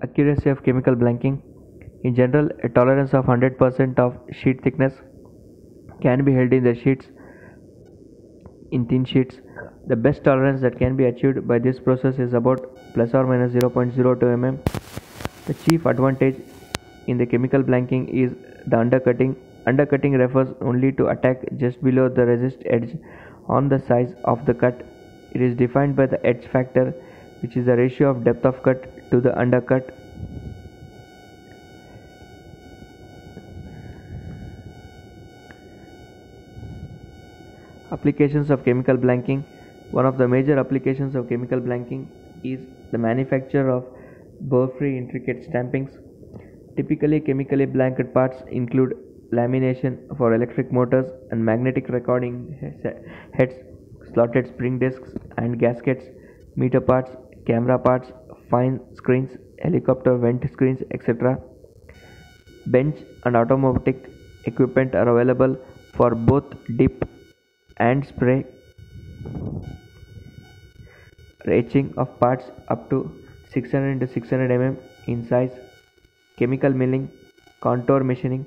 Accuracy of chemical blanking. In general, a tolerance of 100% of sheet thickness can be held in thin sheets. The best tolerance that can be achieved by this process is about plus or minus 0.02 mm. The chief advantage in the chemical blanking is the undercutting. Undercutting refers only to attack just below the resist edge on the size of the cut. It is defined by the edge factor, which is the ratio of depth of cut to the undercut. Applications of chemical blanking. One of the major applications of chemical blanking is the manufacture of bore-free intricate stampings. Typically, chemically blanked parts include lamination for electric motors and magnetic recording heads, slotted spring discs and gaskets, meter parts, camera parts, fine screens, helicopter vent screens, etc. Bench and automatic equipment are available for both dip and spray etching of parts up to 600 to 600 mm in size. Chemical milling, contour machining.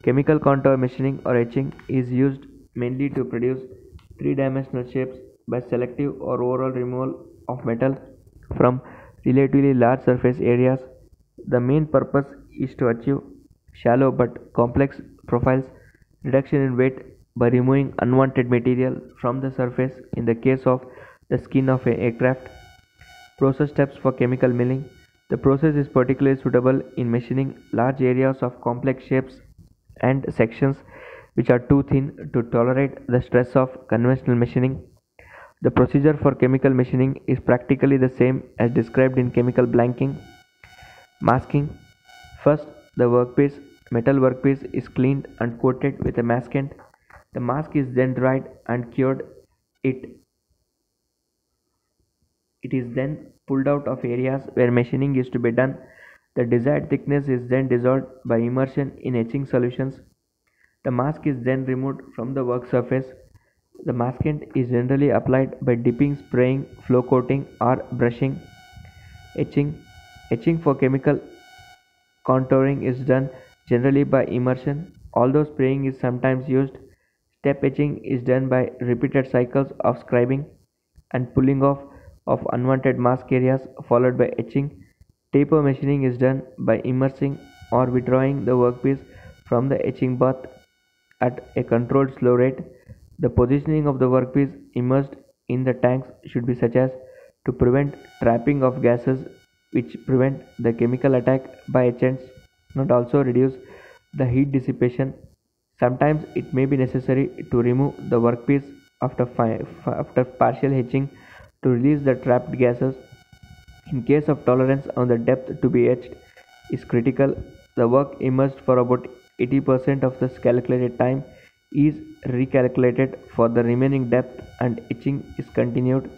Chemical contour machining or etching is used mainly to produce three-dimensional shapes by selective or overall removal of metal from relatively large surface areas. The main purpose is to achieve shallow but complex profiles, reduction in weight by removing unwanted material from the surface in the case of the skin of an aircraft. Process steps for chemical milling. The process is particularly suitable in machining large areas of complex shapes and sections which are too thin to tolerate the stress of conventional machining. The procedure for chemical machining is practically the same as described in chemical blanking. Masking. First, the metal workpiece is cleaned and coated with a maskant. The mask is then dried and cured. It is then pulled out of areas where machining is to be done. The desired thickness is then dissolved by immersion in etching solutions. The mask is then removed from the work surface. The maskant is generally applied by dipping, spraying, flow coating or brushing. Etching. Etching for chemical contouring is done generally by immersion, although spraying is sometimes used. Step etching is done by repeated cycles of scribing and pulling off of unwanted mask areas followed by etching. Taper machining is done by immersing or withdrawing the workpiece from the etching bath at a controlled slow rate. The positioning of the workpiece immersed in the tanks should be such as to prevent trapping of gases which prevent the chemical attack by etchants and also reduce the heat dissipation. Sometimes it may be necessary to remove the workpiece after partial etching to release the trapped gases. In case of tolerance on the depth to be etched is critical, the work immersed for about 80% of the calculated time is recalculated for the remaining depth and etching is continued.